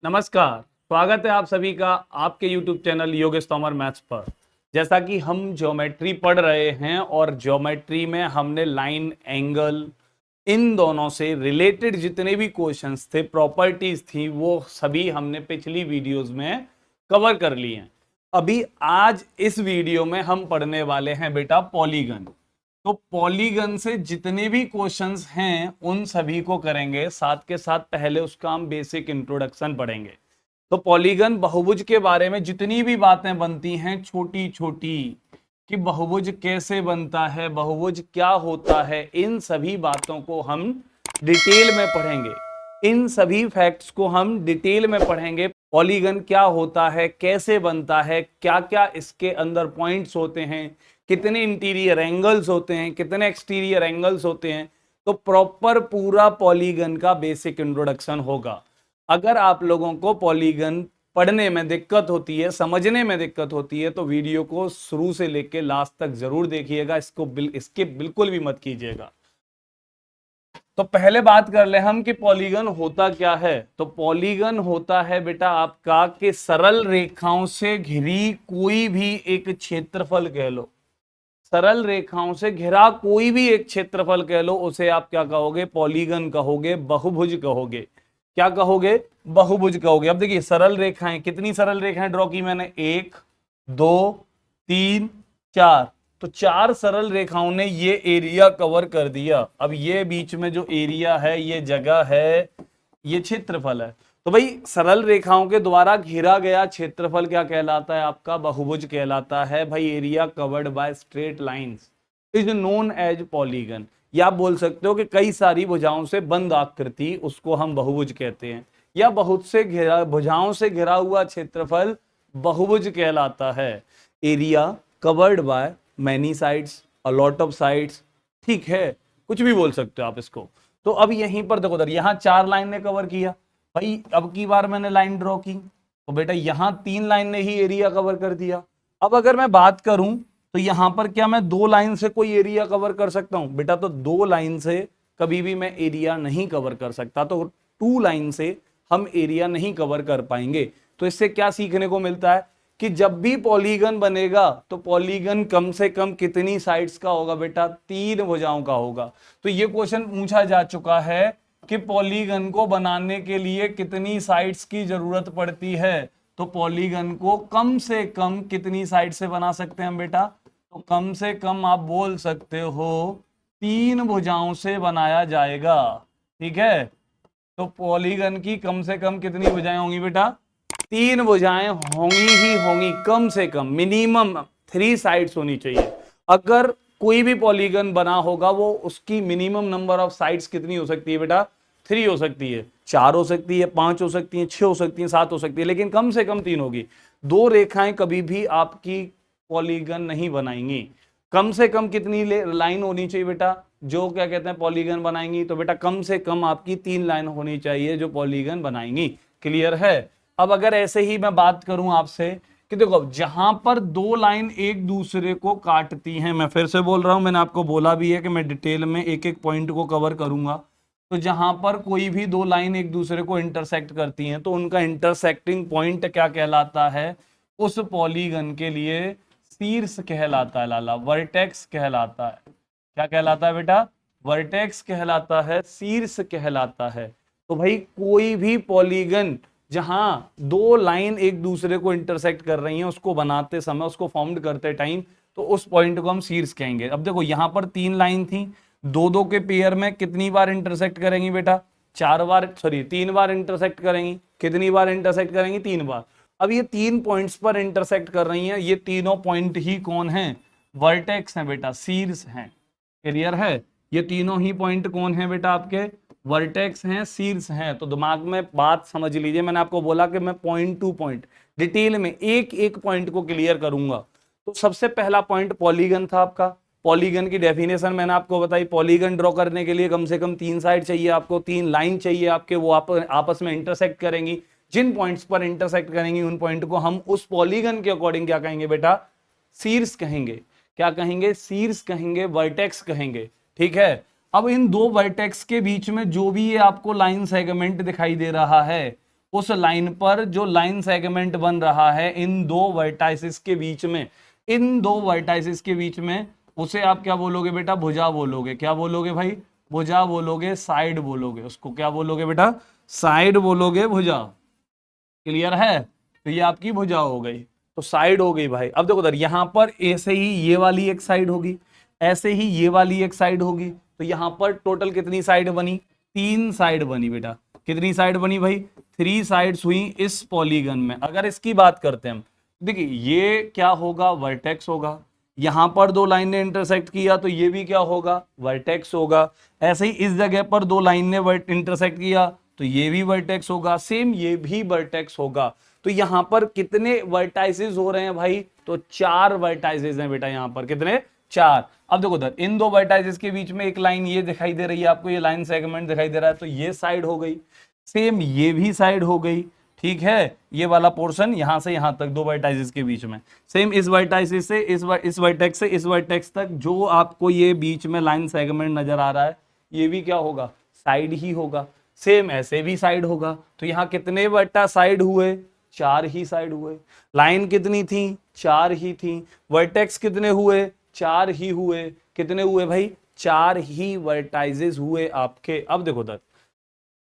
नमस्कार। स्वागत है आप सभी का आपके YouTube channel Yogesh Tomar maths पर। जैसा कि हम ज्योमेट्री पढ़ रहे हैं और ज्योमेट्री में हमने लाइन, एंगल, इन दोनों से रिलेटेड जितने भी क्वेश्चंस थे, प्रॉपर्टीज थी, वो सभी हमने पिछली वीडियोस में कवर कर लिए हैं। अभी आज इस वीडियो में हम पढ़ने वाले हैं बेटा पॉलीगन। तो पॉलीगन से जितने भी क्वेश्चंस हैं उन सभी को करेंगे, साथ के साथ पहले उसका हम बेसिक इंट्रोडक्शन पढ़ेंगे। तो पॉलीगन बहुभुज के बारे में जितनी भी बातें बनती हैं छोटी छोटी, कि बहुभुज कैसे बनता है, बहुभुज क्या होता है, इन सभी बातों को हम डिटेल में पढ़ेंगे। इन सभी फैक्ट्स को हम डिटेल में पढ़ेंगे। पॉलीगन क्या होता है, कैसे बनता है, क्या क्या इसके अंदर पॉइंट्स होते हैं, कितने इंटीरियर एंगल्स होते हैं, कितने एक्सटीरियर एंगल्स होते हैं। तो प्रॉपर पूरा पॉलीगन का बेसिक इंट्रोडक्शन होगा। अगर आप लोगों को पॉलीगन पढ़ने में दिक्कत होती है, समझने में दिक्कत होती है, तो वीडियो को शुरू से लेकर लास्ट तक जरूर देखिएगा। इसके बिल्कुल भी मत कीजिएगा। तो पहले बात कर ले हम कि पॉलीगन होता क्या है। तो पॉलीगन होता है बेटा आपका कि सरल रेखाओं से घिरी कोई भी एक क्षेत्रफल कह लो, सरल रेखाओं से घिरा कोई भी एक क्षेत्रफल कह लो, उसे आप क्या कहोगे? पॉलीगन कहोगे, बहुभुज कहोगे। क्या कहोगे? बहुभुज कहोगे। अब देखिए सरल रेखाएं, कितनी सरल रेखाएं ड्रॉ की मैंने? 1 2 3 4। तो 4 सरल रेखाओं ने ये एरिया कवर कर दिया। अब ये बीच में जो एरिया है, ये जगह है, ये क्षेत्रफल है। तो भाई सरल रेखाओं के द्वारा घिरा गया क्षेत्रफल क्या कहलाता है? आपका बहुभुज कहलाता है। भाई area covered by straight lines is known as polygon. या आप बोल सकते हो कि कई सारी भुजाओं से बंद आकृति, उसको हम बहुभुज कहते हैं। या बहुत से भुजाओं से घिरा हुआ क्षेत्रफल बहुभुज कहलाता है। Area covered by many sides, a lot of sides, ठीक है, कुछ भी बोल सकते हो आप इसको। तो अब यहीं पर देखो, यहां 4 लाइन ने कवर किया। भाई अब की बार मैंने लाइन ड्रॉ की तो बेटा यहां 3 लाइन ने ही एरिया कवर कर दिया। अब अगर मैं बात करूं तो यहां पर क्या मैं 2 लाइन से कोई एरिया कवर कर सकता हूं? बेटा तो 2 लाइन से कभी भी मैं एरिया नहीं कवर कर सकता। तो 2 लाइन से हम एरिया नहीं कवर कर पाएंगे। तो इससे क्या सीखने को मिलता है कि जब भी पॉलीगन बनेगा तो पॉलीगन कम से कम कितनी साइड्स का होगा? बेटा 3 भुजाओं का होगा। तो ये क्वेश्चन पूछा जा चुका है कि पॉलीगन को बनाने के लिए कितनी साइड्स की जरूरत पड़ती है। तो पॉलीगन को कम से कम कितनी साइड से बना सकते हैं हम बेटा? तो कम से कम आप बोल सकते हो 3 भुजाओं से बनाया जाएगा। ठीक है, तो पॉलीगन की कम से कम कितनी भुजाएं होंगी बेटा? 3 भुजाएं होंगी ही होंगी। कम से कम मिनिमम 3 साइड्स होनी चाहिए। अगर कोई भी पॉलीगन बना होगा वो उसकी मिनिमम नंबर ऑफ साइड्स कितनी हो सकती है बेटा? 3 हो सकती है, 4 हो सकती है, 5 हो सकती है, 6 हो सकती है, 7 हो सकती है, लेकिन कम से कम 3 होगी। 2 रेखाएं कभी भी आपकी पॉलीगन नहीं बनाएंगी। कम से कम कितनी लाइन होनी चाहिए बेटा जो क्या कहते हैं पॉलीगन बनाएंगी? तो बेटा कम से कम आपकी 3 लाइन होनी चाहिए जो पॉलीगन बनाएंगी। क्लियर है? अब अगर ऐसे ही मैं बात करूं आपसे कि देखो जहां पर 2 लाइन एक दूसरे को काटती हैं, मैं फिर से बोल रहा हूं, मैंने आपको बोला भी है कि मैं डिटेल में एक एक पॉइंट को कवर करूंगा। तो जहां पर कोई भी 2 लाइन एक दूसरे को इंटरसेक्ट करती हैं तो उनका इंटरसेक्टिंग पॉइंट क्या कहलाता है? उस पॉलीगन के लिए शीर्ष कहलाता है लाला, वर्टेक्स कहलाता है। क्या कहलाता है बेटा? वर्टेक्स कहलाता है, शीर्ष कहलाता है। तो भाई कोई भी पॉलीगन जहां 2 लाइन एक दूसरे को इंटरसेक्ट कर रही हैं, उसको बनाते समय, उसको फॉर्म करते टाइम, तो उस पॉइंट को हम शीर्ष कहेंगे। अब देखो यहां पर 3 लाइन थी, 2-2 के पेयर में कितनी बार इंटरसेक्ट करेंगी बेटा? 4 बार, सॉरी 3 बार इंटरसेक्ट करेंगी। कितनी बार इंटरसेक्ट करेंगी? 3 बार। अब ये 3 पॉइंट्स पर इंटरसेक्ट कर रही हैं, ये तीनों पॉइंट ही कौन है? वर्टेक्स हैं बेटा, शीर्ष हैं। क्लियर है? ये तीनों ही पॉइंट कौन है बेटा? आपके वर्टेक्स हैं, शीर्ष हैं। तो दिमाग में बात समझ लीजिए, मैंने आपको बोला कि मैं पॉइंट टू पॉइंट डिटेल में एक एक पॉइंट को क्लियर करूंगा। तो सबसे पहला पॉइंट पॉलीगन था आपका। पॉलीगन की डेफिनेशन मैंने आपको बताई। पॉलीगन ड्रॉ करने के लिए कम से कम 3 साइड चाहिए आपको, 3 लाइन चाहिए आपके, वो आपस में इंटरसेक्ट करेंगी। जिन पॉइंट्स पर इंटरसेक्ट करेंगी उन पॉइंट को हम उस पॉलीगन के अकॉर्डिंग क्या कहेंगे बेटा? शीर्ष कहेंगे। क्या कहेंगे? शीर्ष कहेंगे, वर्टेक्स कहेंगे। ठीक है, अब इन 2 वर्टेक्स के बीच में जो भी ये आपको लाइन सेगमेंट दिखाई दे रहा है, उस लाइन पर जो लाइन सेगमेंट बन रहा है इन दो वर्टाइसिस के बीच में, इन दो वर्टाइसिस के बीच में, उसे आप क्या बोलोगे बेटा? भुजा बोलोगे। क्या बोलोगे भाई? भुजा बोलोगे, साइड बोलोगे उसको। क्या बोलोगे बेटा? साइड बोलोगे, भुजा। क्लियर है? तो ये आपकी भुजा हो गई, तो साइड हो गई भाई। अब देखो उधर, यहां पर ऐसे ही ये वाली एक साइड होगी, ऐसे ही ये वाली एक साइड होगी, तो यहां पर टोटल कितनी साइड बनी? 3 साइड बनी बेटा। कितनी साइड बनी भाई? 3 साइड्स हुई इस पॉलीगन में। अगर इसकी बात करते हैं हम, देखिए ये क्या होगा? वर्टेक्स होगा। यहां पर दो लाइन ने इंटरसेक्ट किया तो ये भी क्या होगा? वर्टेक्स होगा। ऐसे ही इस जगह पर दो लाइन ने इंटरसेक्ट किया तो ये भी वर्टेक्स होगा, सेम ये भी वर्टेक्स होगा। तो यहां पर कितने वर्टाइसेस हो रहे हैं भाई? तो 4 वर्टाइसेस हैं बेटा यहां पर। कितने? 4। अब देखो उधर, इन दो वर्टाइसेस के बीच में एक लाइन ये दिखाई दे रही है आपको, ये लाइन सेगमेंट दिखाई दे रहा है, तो ये साइड हो गई, सेम ये भी साइड हो गई। ठीक है, ये वाला पोर्शन यहां से यहां तक दो वर्टाइसेस के बीच में, सेम इस वर्टाइसेस से इस वर्टेक्स से इस वर्टेक्स तक जो आपको ये बीच में लाइन सेगमेंट नजर आ रहा है, ये भी क्या होगा? साइड ही होगा। सेम ऐसे भी साइड होगा। तो यहां कितने वर्टा साइड हुए? 4 ही साइड हुए। लाइन कितनी थी? 4 ही थी। वर्टेक्स कितने हुए? 4 ही हुए। कितने हुए भाई? 4 ही वर्टाइजेस हुए आपके। अब देखो दर,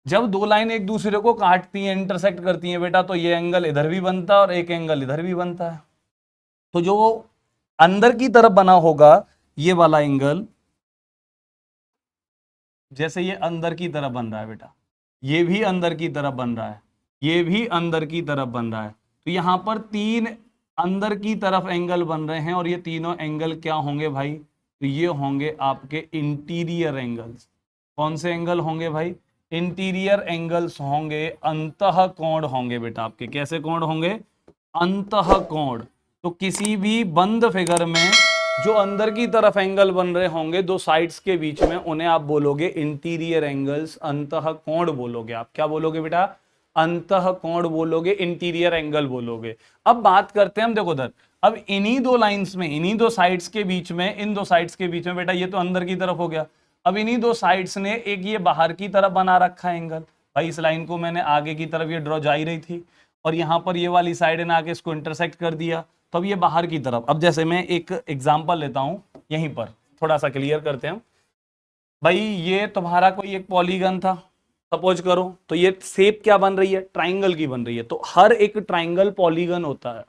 जब दो लाइन एक दूसरे को काटती हैं, इंटरसेक्ट करती हैं बेटा, तो ये एंगल इधर भी बनता है और एक एंगल इधर भी बनता है। तो जो अंदर की तरफ बना होगा ये वाला एंगल, जैसे ये अंदर की तरफ बन रहा है बेटा, ये भी अंदर की तरफ बन रहा है, ये भी अंदर की तरफ बन रहा है, तो यहां पर 3 अंदर की तरफ एंगल बन रहे हैं और ये तीनों एंगल क्या होंगे भाई? तो ये होंगे आपके इंटीरियर एंगल्स। कौन से एंगल होंगे भाई? इंटीरियर एंगल्स होंगे, अंतः कोण होंगे बेटा आपके। कैसे कोण होंगे? अंतः कोण। तो किसी भी बंद फिगर में जो अंदर की तरफ एंगल बन रहे होंगे दो साइड्स के बीच में, उन्हें आप बोलोगे इंटीरियर एंगल्स, अंतः कोण बोलोगे आप। क्या बोलोगे बेटा? अंतः कोण बोलोगे, इंटीरियर एंगल बोलोगे। अब बात करते हैं हम, देखो उधर, अब इन्हीं दो लाइंस में, इन्हीं दो साइड्स के बीच में, इन दो साइड्स के बीच में बेटा, ये तो अंदर की तरफ हो गया। अब इन्हीं दो साइड्स ने एक ये बाहर की तरफ बना रखा है एंगल। भाई इस लाइन को मैंने आगे की तरफ ये ड्रॉ जा ही रही थी और यहां पर ये वाली साइड ने आके इसको इंटरसेक्ट कर दिया, तो अब ये बाहर की तरफ। अब जैसे मैं एक एग्जांपल लेता हूं, यहीं पर थोड़ा सा क्लियर करते हैं भाई। ये तुम्हारा कोई एक पॉलीगन था सपोज करो, तो ये शेप क्या बन रही है? ट्राइंगल की बन रही है। तो हर एक ट्राइंगल पॉलीगन होता है।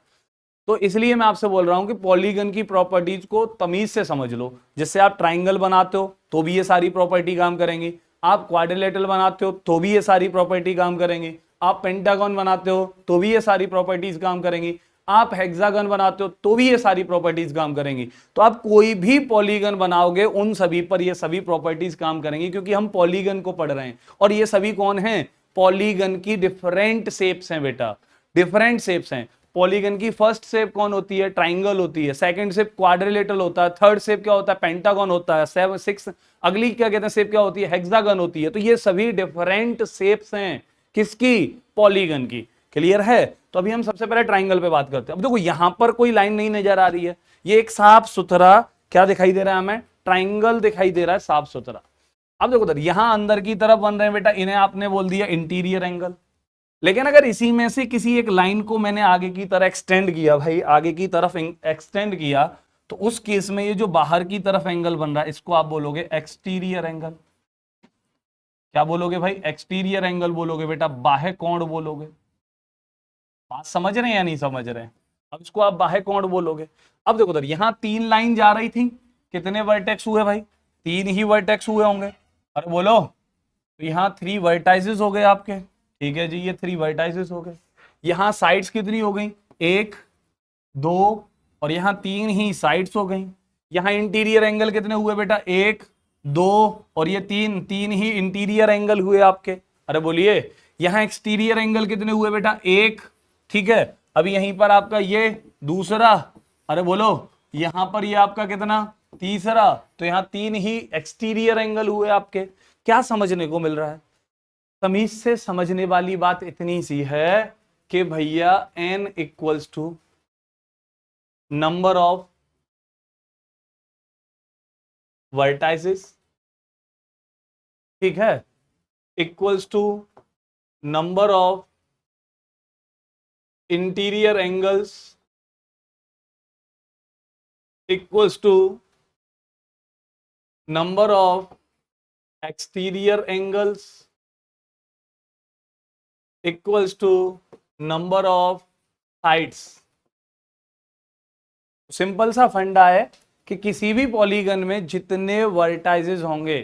तो इसलिए मैं आपसे बोल रहा हूं कि पॉलीगन की प्रॉपर्टीज को तमीज से समझ लो। जिससे आप ट्राइंगल बनाते हो तो भी ये सारी प्रॉपर्टी काम करेंगी, आप क्वाड्रिलेटरल बनाते हो तो भी ये सारी प्रॉपर्टी काम करेंगी, आप पेंटागन बनाते हो तो भी ये सारी प्रॉपर्टीज काम करेंगी, आप हेक्सागन बनाते हो तो भी ये सारी प्रॉपर्टीज काम करेंगी। तो आप कोई भी पॉलीगन बनाओगे उन सभी पर ये सभी प्रॉपर्टीज काम करेंगी, क्योंकि हम पॉलीगन को पढ़ रहे हैं। और ये सभी कौन है? पॉलीगन की डिफरेंट शेप्स हैं बेटा, डिफरेंट शेप्स हैं। पॉलीगन की फर्स्ट शेप कौन होती है? ट्राइंगल होती है। सेकंड शेप क्वाड्रिलेटरल होता है। थर्ड शेप क्या होता है? पेंटागन होता है। 7 6 अगली क्या कहते हैं शेप क्या होती है? हेक्सागन होती है। तो ये सभी डिफरेंट शेप्स हैं किसकी? पॉलीगन की। क्लियर है? तो अभी हम सबसे पहले ट्राइंगल पे बात करते हैं। अब देखो यहां पर कोई लाइन नहीं नजर आ रही है, ये एक साफ सुथरा क्या दिखाई दे रहा है हमें? ट्राइंगल दिखाई दे रहा है, साफ सुथरा। अब देखो यहां अंदर की तरफ बन रहे हैं बेटा, इन्हें आपने बोल दिया इंटीरियर एंगल। लेकिन अगर इसी में से किसी एक लाइन को मैंने आगे की तरफ एक्सटेंड किया भाई, आगे की तरफ एक्सटेंड किया, तो उस केस में ये जो बाहर की तरफ एंगल बन रहा है इसको आप बोलोगे एक्सटीरियर एंगल। क्या बोलोगे भाई? एक्सटीरियर एंगल बोलोगे बेटा, बाह्य कोण बोलोगे। बात समझ रहे हैं या नहीं समझ रहे हैं? अब इसको आप बाह्य कोण बोलोगे। अब देखो उधर यहां 3 लाइन जा रही थी, कितने वर्टेक्स हुए भाई? 3 ही वर्टेक्स हुए होंगे। अरे बोलो, तो यहाँ 3 वर्टाइसेस हो गए आपके। ठीक है जी, ये 3 वर्टाइसेस हो गए। यहाँ साइड्स कितनी हो गई? 1 2, और यहाँ 3 ही साइड्स हो गई। यहाँ इंटीरियर एंगल कितने हुए बेटा? 1 2, और ये 3 ही इंटीरियर एंगल हुए आपके। अरे बोलिए, यहाँ एक्सटीरियर एंगल कितने हुए बेटा? 1। ठीक है, अभी यहीं पर आपका ये दूसरा, अरे बोलो, यहां पर ये आपका कितना? तीसरा। तो यहाँ 3 ही एक्सटीरियर एंगल हुए आपके। क्या समझने को मिल रहा है? तमीज से समझने वाली बात इतनी सी है कि भैया n equals to number of vertices, ठीक है, equals to number of interior angles equals to number of exterior angles equals to number of sides. Simple सा फंडा है कि किसी भी पॉलीगन में जितने वर्टाइजेस होंगे,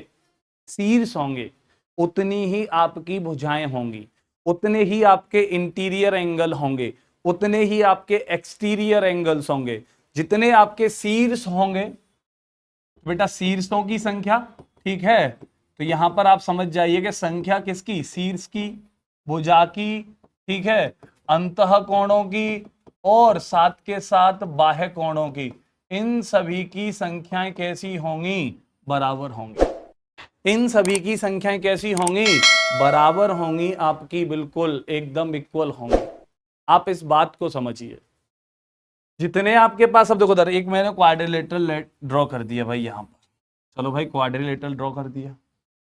शीर्ष होंगे, उतनी ही आपकी भुजाएं होंगी, उतने ही आपके इंटीरियर एंगल होंगे, उतने ही आपके एक्सटीरियर एंगल्स होंगे। जितने आपके शीर्ष होंगे बेटा, शीर्षों की संख्या, ठीक है, तो यहां पर आप समझ जाइए कि संख्या किसकी, शीर्ष की, भुजा की, ठीक है, अंतः कोणों की और साथ के साथ बाह्य कोणों की, इन सभी की संख्याएं कैसी होंगी, बराबर होंगी। इन सभी की संख्याएं कैसी होंगी, बराबर होंगी, आपकी बिल्कुल एकदम इक्वल होंगी। आप इस बात को समझिए। जितने आपके पास, अब देखो उधर एक मैंने क्वाड्रिलेटरल ड्रॉ कर दिया भाई यहां पर, चलो भाई क्वाड्रिलेटरल ड्रॉ कर दिया,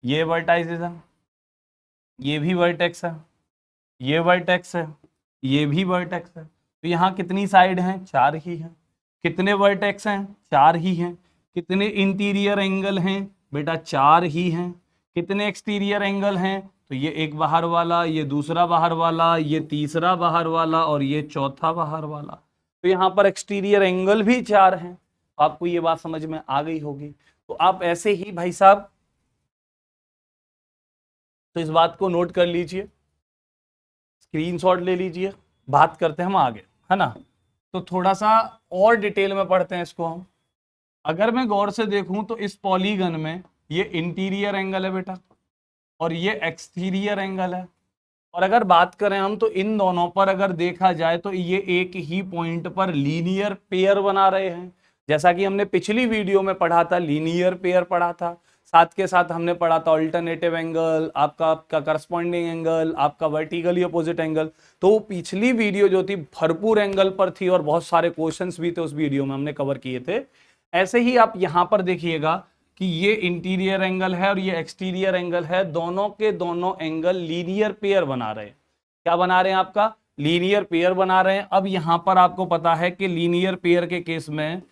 ये वर्टाइसेस है, ये भी वर्टेक्स है, ये वर्टेक्स है, ये भी वर्टेक्स है, तो यहाँ कितनी साइड हैं, 4 ही हैं। कितने वर्टेक्स हैं, 4 ही हैं। कितने इंटीरियर एंगल हैं बेटा, 4 ही हैं। कितने एक्सटीरियर एंगल हैं, तो ये एक बाहर वाला, ये दूसरा बाहर वाला, ये तीसरा बाहर वाला और ये चौथा बाहर वाला, तो यहाँ पर एक्सटीरियर एंगल भी 4 हैं। आपको ये बात समझ में आ गई होगी। तो आप ऐसे ही भाई साहब, तो इस बात को नोट कर लीजिए, स्क्रीनशॉट ले लीजिए, बात करते हैं हम आगे, है ना। तो थोड़ा सा और डिटेल में पढ़ते हैं इसको हम। अगर मैं गौर से देखूं तो इस पॉलीगन में ये इंटीरियर एंगल है बेटा और ये एक्सटीरियर एंगल है, और अगर बात करें हम तो इन दोनों पर अगर देखा जाए तो ये एक ही पॉइंट पर लीनियर पेयर बना रहे हैं। जैसा कि हमने पिछली वीडियो में पढ़ा था, लीनियर पेयर पढ़ा था, साथ के साथ हमने पढ़ा था ऑल्टरनेटिव एंगल, आपका करस्पॉन्डिंग एंगल, आपका वर्टिकली अपोजिट एंगल। तो पिछली वीडियो जो थी भरपूर एंगल पर थी और बहुत सारे क्वेश्चंस भी थे उस वीडियो में, हमने कवर किए थे। ऐसे ही आप यहां पर देखिएगा कि ये इंटीरियर एंगल है और ये एक्सटीरियर एंगल है, दोनों के दोनों एंगल लीनियर पेयर बना रहे हैं। क्या बना रहे हैं, आपका लीनियर पेयर बना रहे हैं। अब यहां पर आपको पता है कि लीनियर पेयर के केस में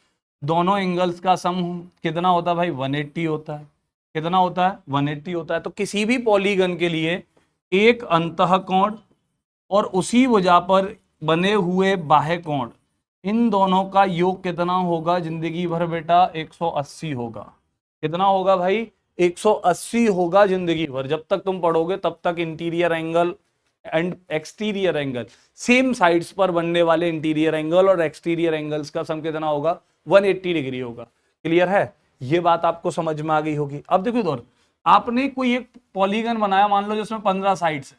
दोनों एंगल्स का सम कितना होता है भाई, 180 होता है। कितना होता है, 180 होता है। तो किसी भी पॉलीगन के लिए एक अंतः कोण और उसी भुजा पर बने हुए बाह्य कोण, इन दोनों का योग कितना होगा जिंदगी भर बेटा, 180 होगा। कितना होगा भाई, 180 होगा जिंदगी भर। जब तक तुम पढ़ोगे तब तक interior angle and exterior angle, same sides पर बनने वाले इंटीरियर एंगल और एक्सटीरियर एंगल्स का सम कितना होगा, 180 डिग्री होगा। क्लियर है, ये बात आपको समझ में आ गई होगी। अब देखो इधर आपने कोई एक पॉलीगन बनाया, मान लो जिसमें 15 साइड्स है,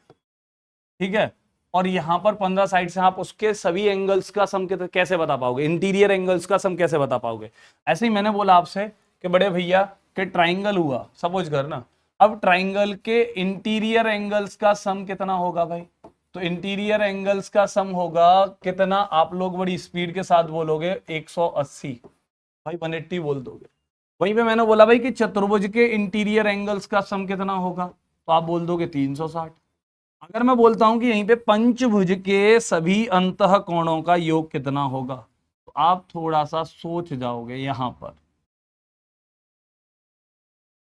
ठीक है, और यहां पर 15 साइड से आप उसके सभी एंगल्स का सम कैसे बता पाओगे, इंटीरियर एंगल्स का सम कैसे बता पाओगे। ऐसे ही मैंने बोला आपसे कि बड़े भैया कि ट्राइंगल हुआ सपोज करना, अब ट्राइंगल के इंटीरियर एंगल्स का सम कितना होगा भाई, तो इंटीरियर एंगल्स का सम होगा कितना, आप लोग बड़ी स्पीड के साथ बोलोगे 180, भाई 180 बोल दोगे। वहीं पे मैंने बोला भाई कि चतुर्भुज के इंटीरियर एंगल्स का सम कितना होगा, तो आप बोल दोगे 360। अगर मैं बोलता हूं कि यहीं पे पंचभुज के सभी अंतः कोणों का योग कितना होगा, तो आप थोड़ा सा सोच जाओगे, यहां पर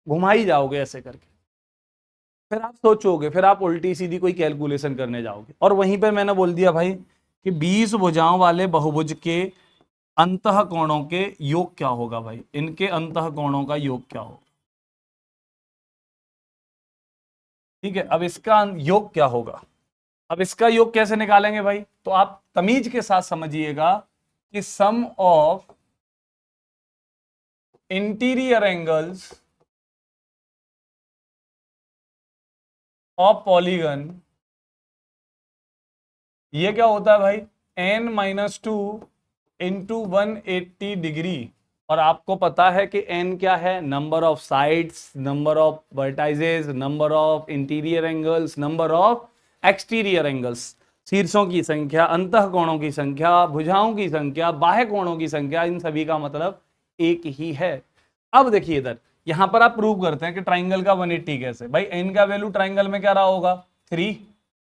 घुमाई जाओगे ऐसे करके, फिर आप सोचोगे, फिर आप उल्टी सीधी कोई कैलकुलेशन करने जाओगे। और वहीं पे मैंने बोल दिया भाई कि 20 भुजाओं वाले बहुभुज के अंतः कोणों के योग क्या होगा भाई, इनके अंतः कोणों का योग क्या होगा, ठीक है। अब इसका योग क्या होगा, अब इसका योग कैसे निकालेंगे भाई, तो आप तमीज के साथ समझिएगा कि sum of interior angles of polygon, ये क्या होता है भाई, n-2 इंटू 180 डिग्री। और आपको पता है कि n क्या है, number of sides, number of vertices, number of interior angles, number of exterior angles, शीर्षों की संख्या, अंतः कोणों की संख्या, भुजाओं की संख्या, बाह्य कोणों की संख्या, इन सभी का मतलब एक ही है। अब देखिए इधर यहां पर आप प्रूव करते हैं कि ट्राइंगल का 180 कैसे, भाई n का वैल्यू ट्राइंगल में क्या रहा होगा, 3,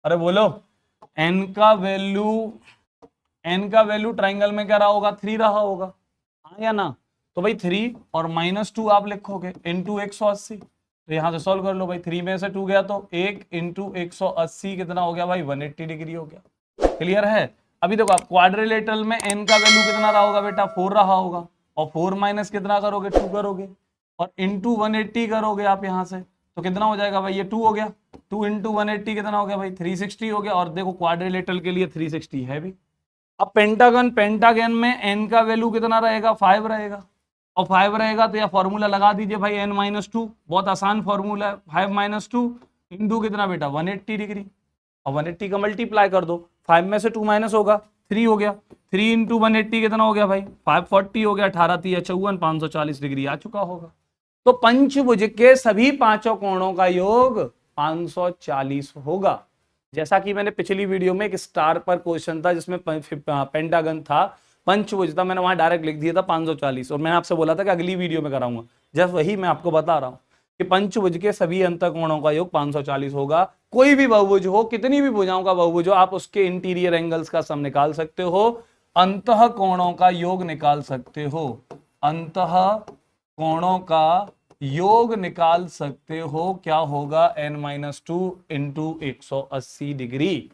अरे बोलो, एन का वैल्यू ट्राइंगल में क्या रहा होगा, 3 रहा होगा, हाँ या ना। तो भाई 3 और -2 आप लिखोगे इंटू 180। तो यहां से सॉल्व कर लो भाई, 3 में से 2 गया तो 1 इंटू 180 कितना हो गया भाई, 180 डिग्री हो गया। क्लियर है। अभी देखो आप क्वाड्रिलेटरल में एन का वैल्यू कितना रहा होगा बेटा, 4 रहा होगा, और 4 माइनस कितना करोगे, 2 करोगे, और इंटू 180 करोगे आप यहां से, तो कितना हो जाएगा भाई, ये 2 हो गया, 2 इंटू 180 कितना हो गया भाई, 360 हो गया। और देखो क्वाड्रिलेटरल के लिए 360 है भी। अब पेंटागन में एन का वैल्यू कितना रहेगा, 5 रहेगा, और 5 रहेगा तो यह फॉर्मूला लगा दीजिए भाई n-2, बहुत आसान फॉर्मूला है, 5 - 2 इंटू कितना बेटा, 180 डिग्री, और 180 का मल्टीप्लाई कर दो, 5 में से 2 माइनस होगा, 3 हो गया, 3 इंटू 180 कितना हो गया भाई, 540 हो गया, 18 3 54, 540 डिग्री आ चुका होगा। तो पंचभुज के सभी पांचों कोणों का योग 540 होगा। जैसा कि मैंने पिछली वीडियो में एक स्टार पर क्वेश्चन था जिसमें पेंटागन था, पंचभुज था, मैंने वहां डायरेक्ट लिख दिया था 540, और मैंने आपसे बोला था कि अगली वीडियो में कराऊंगा, जस्ट वही मैं आपको बता रहा हूं कि पंचभुज के सभी अंतःकोणों का योग 540 होगा। कोई भी बहुभुज हो, कितनी भी भुजाओं का बहुभुज हो, आप उसके इंटीरियर एंगल्स का सम निकाल सकते हो, अंतः कोणों का योग निकाल सकते हो, अंतः कोणों का योग निकाल सकते हो। क्या होगा, n-2 इंटू 180 डिग्री।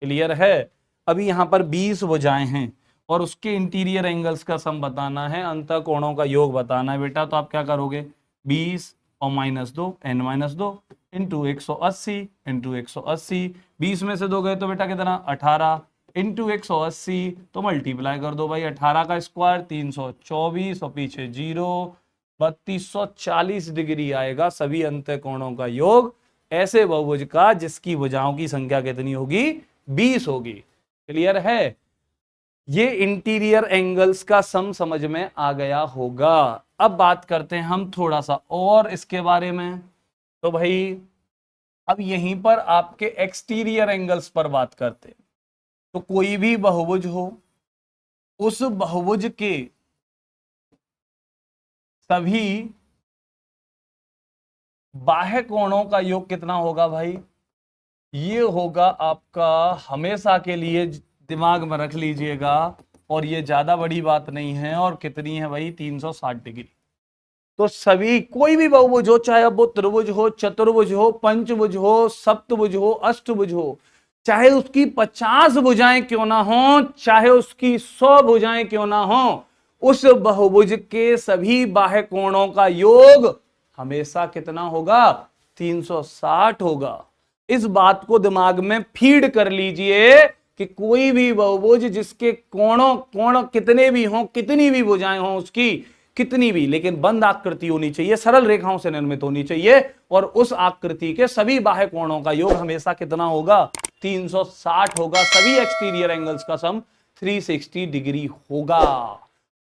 क्लियर है। अभी यहां पर 20 भुजाएं हैं और उसके इंटीरियर एंगल्स का सम बताना है, अंतः कोणों का योग बताना है बेटा। तो आप क्या करोगे, 20 और -2 n-2 इंटू 180 इंटू 180, 20 में से 2 गए तो बेटा कितना, 18 इंटू 180, तो मल्टीप्लाई कर दो भाई, 18 का स्क्वायर 324 और पीछे 0, 3240 डिग्री आएगा सभी अंतःकोणों का योग ऐसे बहुभुज का जिसकी भुजाओं की संख्या कितनी होगी, 20 होगी। क्लियर है। ये इंटीरियर एंगल्स का सम समझ में आ गया होगा। अब बात करते हैं हम थोड़ा सा और इसके बारे में। तो भाई अब यहीं पर आपके एक्सटीरियर एंगल्स पर बात करते हैं। तो कोई भी बहुभुज हो, उस बहुभुज के सभी बाह्य कोणों का योग कितना होगा भाई, ये होगा आपका, हमेशा के लिए दिमाग में रख लीजिएगा, और ये ज्यादा बड़ी बात नहीं है, और कितनी है भाई, 360 डिग्री। तो सभी कोई भी बहुभुज हो, चाहे अब वो त्रिभुज हो, चतुर्भुज हो, पंचभुज हो, सप्तभुज हो, अष्टभुज हो, चाहे उसकी 50 भुजाएं क्यों ना हो, चाहे उसकी 100 भुजाएं क्यों ना हो, उस बहुभुज के सभी बाह्य कोणों का योग हमेशा कितना होगा, 360 होगा। इस बात को दिमाग में फीड कर लीजिए कि कोई भी बहुभुज जिसके कोण कितने भी हों, कितनी भी भुजाएं हों उसकी, कितनी भी, लेकिन बंद आकृति होनी चाहिए, सरल रेखाओं से निर्मित होनी चाहिए, और उस आकृति के सभी बाह्य कोणों का योग हमेशा कितना होगा, 360 होगा। सभी एक्सटीरियर एंगल्स का सम 360 डिग्री होगा।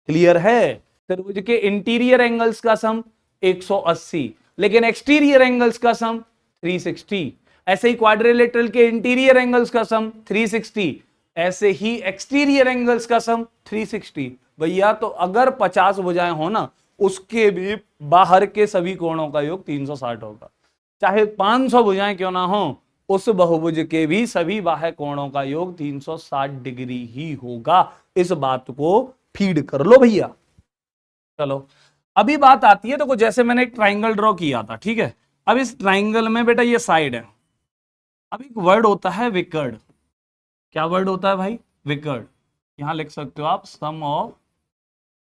क्लियर है। त्रिभुज के इंटीरियर एंगल्स का सम 180, लेकिन एक्सटीरियर एंगल्स का सम 360। ऐसे ही क्वाड्रिलेटरल के इंटीरियर एंगल्स का सम 360, ऐसे ही एक्सटीरियर एंगल्स का सम 360। भैया तो अगर 50 भुजाएं हो ना, उसके भी बाहर के सभी कोणों का योग 360 होगा। चाहे 500 भुजाएं क्यों ना हो, उस बहुभुज के भी सभी बाह्य कोणों का योग 360 डिग्री ही होगा। इस बात को फीड कर लो भैया। चलो अभी बात आती है, देखो जैसे मैंने एक ट्राइंगल ड्रॉ किया था, ठीक है। अब इस ट्राइंगल में बेटा ये साइड है, अब एक वर्ड होता है विकर्ड। क्या वर्ड होता है भाई, विकर्ड। यहां लिख सकते हो आप सम ऑफ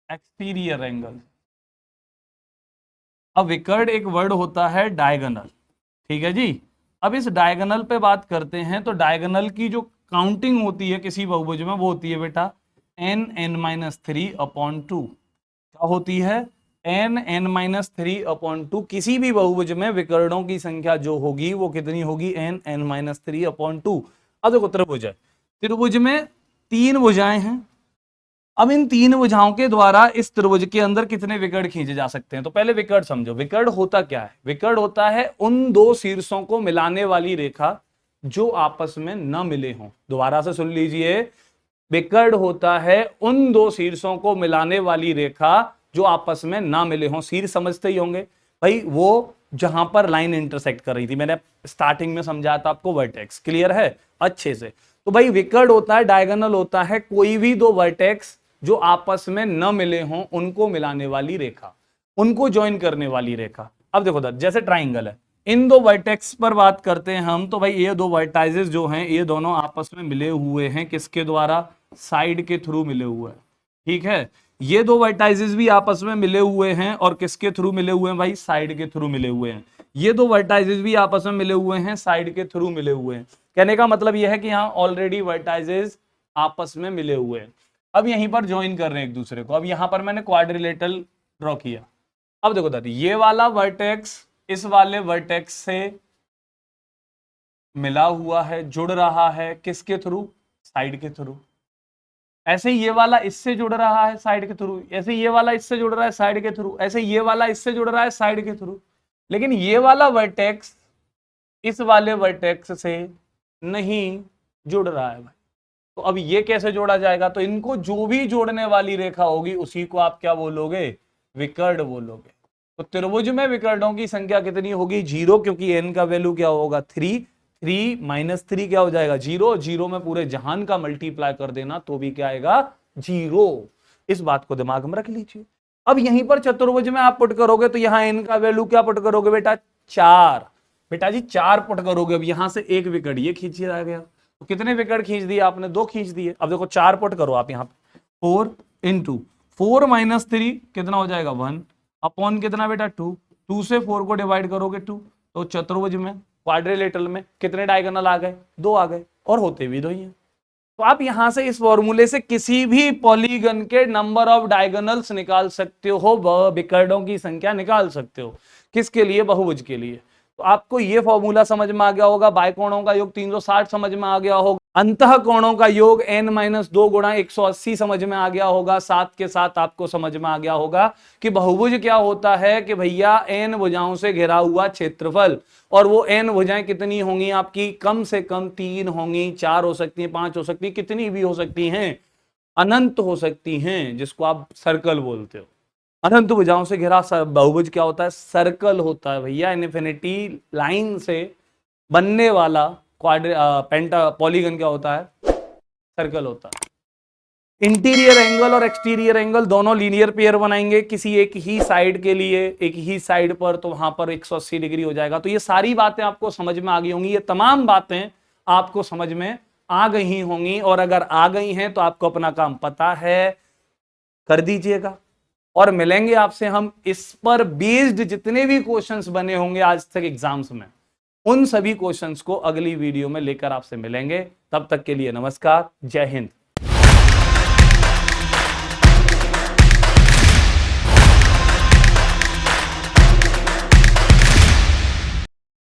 एक्सटीरियर एंगल। अब विकर्ड एक वर्ड होता है डायगोनल, ठीक है जी। अब इस डायगोनल पे बात करते हैं, तो डायगोनल की जो काउंटिंग होती है किसी बहुभुज में, वो होती है बेटा n(n-3/2). क्या होती है, n(n-3/2). किसी भी बहुभुज में विकर्णों की संख्या जो होगी वो कितनी होगी, n(n-3/2). अब देखो त्रिभुज है, त्रिभुज में 3 भुजाएं हैं। अब इन 3 भुजाओं के द्वारा इस त्रिभुज के अंदर कितने विकर्ण खींचे जा सकते हैं। तो पहले विकर्ण समझो, विकर्ण होता क्या है। विकर्ण होता है उन दो शीर्षों को मिलाने वाली रेखा जो आपस में न मिले हों। दोबारा से सुन लीजिए, विकर्ण होता है उन दो शीर्षों को मिलाने वाली रेखा जो आपस में ना मिले हों। शीर्ष समझते ही होंगे भाई, वो जहां पर लाइन इंटरसेक्ट कर रही थी, मैंने स्टार्टिंग में समझाया था आपको, वर्टेक्स। क्लियर है अच्छे से। तो भाई विकर्ड होता है, डायगोनल होता है कोई भी दो वर्टेक्स जो आपस में न मिले हों उनको मिलाने वाली रेखा, उनको ज्वाइन करने वाली रेखा। अब देखो दर, जैसे ट्राइंगल है, इन दो वर्टेक्स पर बात करते हैं हम, तो भाई ये दो वर्टाइजेस जो हैं ये दोनों आपस में मिले हुए हैं, किसके द्वारा? साइड के थ्रू मिले हुए हैं, ठीक है। ये दो वर्टाइजेस भी आपस में मिले हुए हैं और किसके थ्रू मिले हुए हैं भाई? साइड के थ्रू मिले हुए हैं। ये दो वर्टाइजेस भी आपस में मिले हुए हैं, साइड के थ्रू मिले हुए हैं। कहने का मतलब यह है कि यहाँ ऑलरेडी वर्टाइजेस आपस में मिले हुए हैं, अब यहीं पर ज्वाइन कर रहे हैं एक दूसरे को। अब यहां पर मैंने क्वाड्रिलेटरल ड्रॉ किया। अब देखो दादी, ये वाला वर्टेक्स इस वाले वर्टेक्स से मिला हुआ है, जुड़ रहा है, किसके थ्रू? साइड के थ्रू। ऐसे ही ये वाला इससे जुड़ रहा है साइड के थ्रू, ऐसे ये वाला इससे जुड़ रहा है साइड के थ्रू, ऐसे ये वाला इससे जुड़ रहा है साइड के थ्रू। लेकिन ये वाला वर्टेक्स इस वाले वर्टेक्स से नहीं जुड़ रहा है भाई, तो अब ये कैसे जोड़ा जाएगा? तो इनको जो भी जोड़ने वाली रेखा होगी उसी को आप क्या बोलोगे? विकर्ण बोलोगे। तो त्रिभुज में विकर्णों की संख्या कितनी होगी? 0, क्योंकि n का वैल्यू क्या होगा? 3 माइनस 3 क्या हो जाएगा? 0। 0 में पूरे जहान का मल्टीप्लाई कर देना तो भी क्या आएगा? 0। इस बात को दिमाग में रख लीजिए। अब यहीं पर चतुर्भुज में आप पुट करोगे तो यहां n का वैल्यू क्या पुट करोगे बेटा? 4। बेटा जी 4 पुट करोगे। अब यहां से एक विकर्ण ये खींच गया, तो कितने विकर्ण खींच दिए आपने? 2 खींच दिए। अब देखो 4 पुट करो आप यहाँ पे, 4 इंटू 4 माइनस 3 कितना हो जाएगा? 1 अपॉन कितना बेटा? 2। 2 से 4 को डिवाइड करोगे 2, तो चतुर्भुज में क्वाड्रिलेटरल में कितने डायगोनल आ गए? 2 आ गए, और होते भी 2 ही हैं। तो आप यहां से इस फॉर्मूले से किसी भी पॉलीगन के नंबर ऑफ डायगोनल्स निकाल सकते हो, विकर्णों की संख्या निकाल सकते हो। किसके लिए? बहुभुज के लिए। तो आपको ये फॉर्मूला समझ में आ गया होगा। बायकोणों का योग 360 समझ में आ गया होगा। अंतः कोणों का योग n-2 गुणा 180 समझ में आ गया होगा। साथ के साथ आपको समझ में आ गया होगा कि बहुभुज क्या होता है कि भैया n भुजाओं से घिरा हुआ क्षेत्रफल, और वो n भुजाएं कितनी होंगी आपकी? कम से कम 3 होंगी, 4 हो सकती हैं, 5 हो सकती हैं, कितनी भी हो सकती हैं, अनंत हो सकती हैं, जिसको आप सर्कल बोलते हो। अनंत भुजाओं से घिरा बहुभुज क्या होता है? सर्कल होता है भैया। इनफिनिटी लाइन से बनने वाला पॉलीगन क्या होता है? सर्कल होता है। इंटीरियर एंगल और एक्सटीरियर एंगल दोनों लीनियर पेयर बनाएंगे किसी एक ही साइड के लिए, एक ही साइड पर, तो वहां पर 180 डिग्री हो जाएगा। तो ये सारी बातें आपको समझ में आ गई होंगी, ये तमाम बातें आपको समझ में आ गई होंगी, और अगर आ गई हैं तो आपको अपना काम पता है, कर दीजिएगा। और मिलेंगे आपसे हम इस पर बेस्ड जितने भी क्वेश्चंस बने होंगे आज तक एग्जाम्स में, उन सभी क्वेश्चंस को अगली वीडियो में लेकर आपसे मिलेंगे। तब तक के लिए नमस्कार, जय हिंद।